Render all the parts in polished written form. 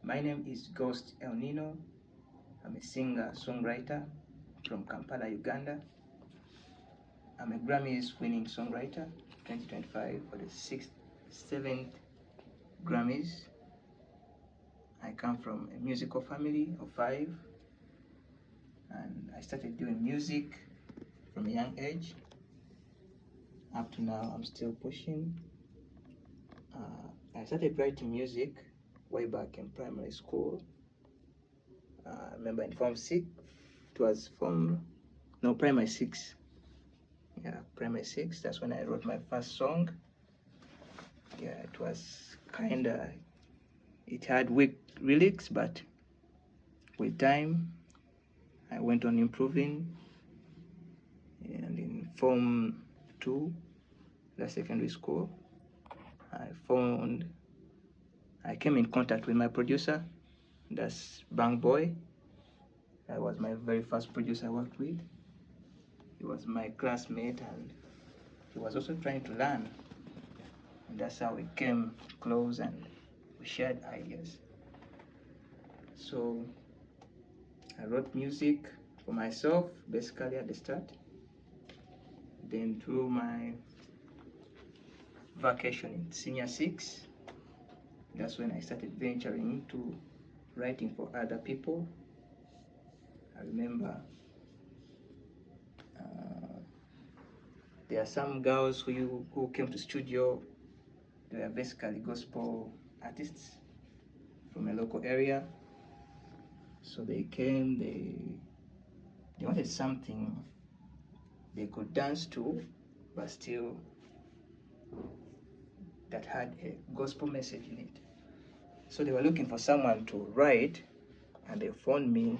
My name is Ghost El Nino. I'm a singer-songwriter from Kampala, Uganda. I'm a Grammys-winning songwriter, 2025 for the 7th Grammys. I come from a musical family of 5, and I started doing music from a young age. Up to now, I'm still pushing. I started writing music way back in primary school. I remember in Form 6, it was primary 6. Yeah, primary 6, that's when I wrote my first song. Yeah, it was it had weak lyrics, but with time, I went on improving. And in Form 2, the secondary school, I came in contact with my producer, that's Bang Boy. That was my very first producer I worked with. He was my classmate, and he was also trying to learn. And that's how we came close and we shared ideas. So I wrote music for myself, basically at the start. Then through my vacation in senior 6, that's when I started venturing into writing for other people. I remember there are some girls who came to studio. They were basically gospel artists from a local area. So they came, they wanted something they could dance to, but still that had a gospel message in it. So they were looking for someone to write, and they phoned me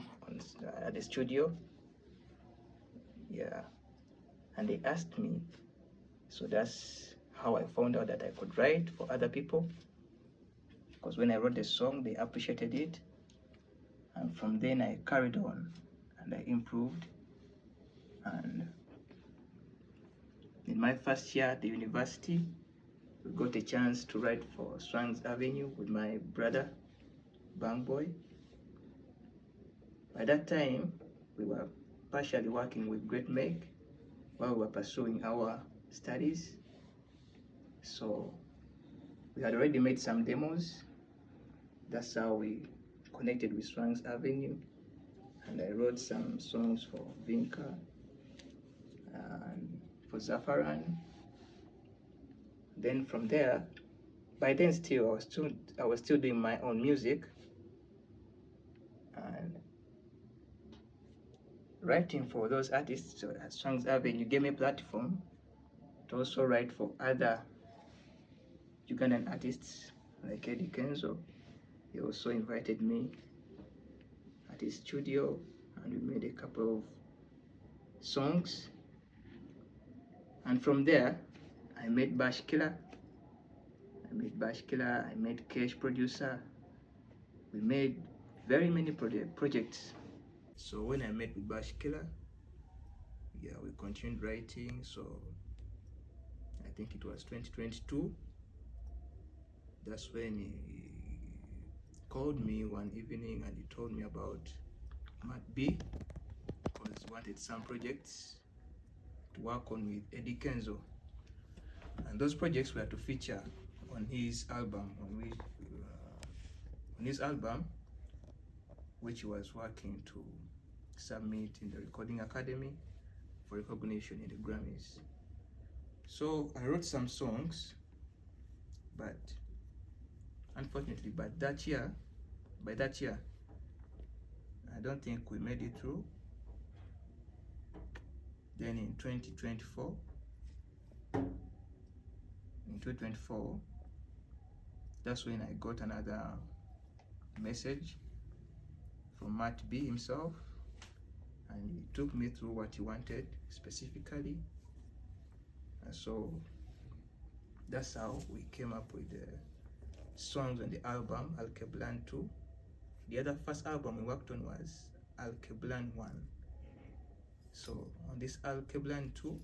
at the studio. Yeah, and they asked me. So that's how I found out that I could write for other people. Because when I wrote the song, they appreciated it. And from then I carried on and I improved. And in my first year at the university, we got a chance to write for Swang's Avenue with my brother, Bang Boy. By that time, we were partially working with Great Meg while we were pursuing our studies. So we had already made some demos. That's how we connected with Swang's Avenue. And I wrote some songs for Vinka and for Zafaran. Then from there, by then still I was still doing my own music and writing for those artists. So at Swang's Avenue gave me a platform to also write for other Ugandan artists like Eddie Kenzo. He also invited me at his studio, and we made a couple of songs. And from there, I met Bash Killer. I met Cash Producer. We made very many projects. So when I met with Bash Killer, yeah, we continued writing. So I think it was 2022. That's when he called me one evening and he told me about Matt B, because he wanted some projects to work on with Eddie Kenzo. And those projects were to feature on his album, which he was working to submit in the Recording Academy for recognition in the Grammys. So I wrote some songs, but unfortunately, by that year, I don't think we made it through. Then in 2024, that's when I got another message from Matt B himself, and he took me through what he wanted specifically. And so that's how we came up with the songs on the album Al Keblan 2. The other first album we worked on was Al Keblan 1. So on this Al Keblan 2,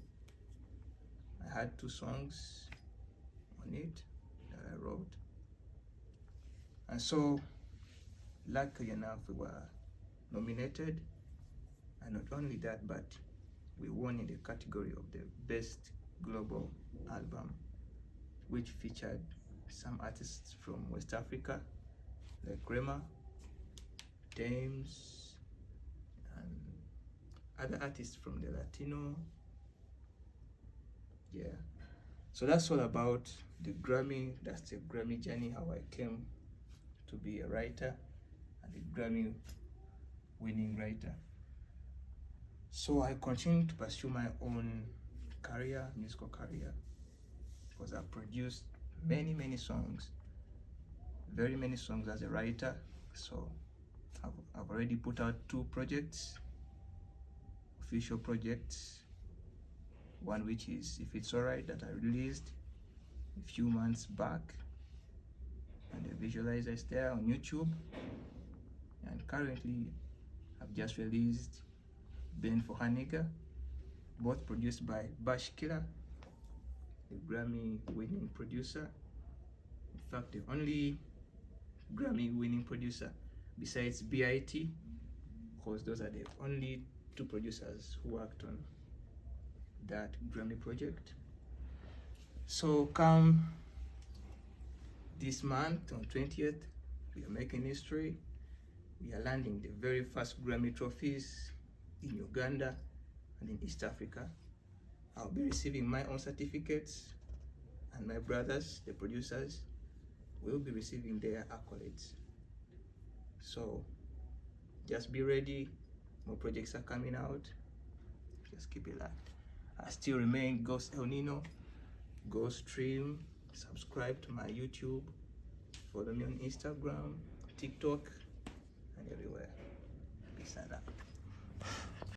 I had 2 songs on it that I wrote. And so luckily enough, we were nominated, and not only that, but we won in the category of the best global album, which featured some artists from West Africa like Rema, James, and other artists from the Latino. Yeah, so that's all about the Grammy. That's the Grammy journey, how I came to be a writer and a Grammy winning writer. So I continue to pursue my own career, musical career, because I produced many songs, very many songs as a writer. So I've already put out 2 projects, official projects. One which is If It's Alright, that I released a few months back, and the visualizer is there on YouTube. And currently I've just released Ben for Haniga, both produced by Bash Killer, the Grammy winning producer. In fact, the only Grammy winning producer besides BIT, because those are the only 2 producers who worked on that Grammy project. So come this month on 20th, we are making history. We are landing the very first Grammy trophies in Uganda and in East Africa. I'll be receiving my own certificates, and my brothers, the producers, will be receiving their accolades. So just be ready, more projects are coming out, just keep it locked. I still remain Ghost El Nino. Go stream, subscribe to my YouTube, follow me on Instagram, TikTok, and everywhere.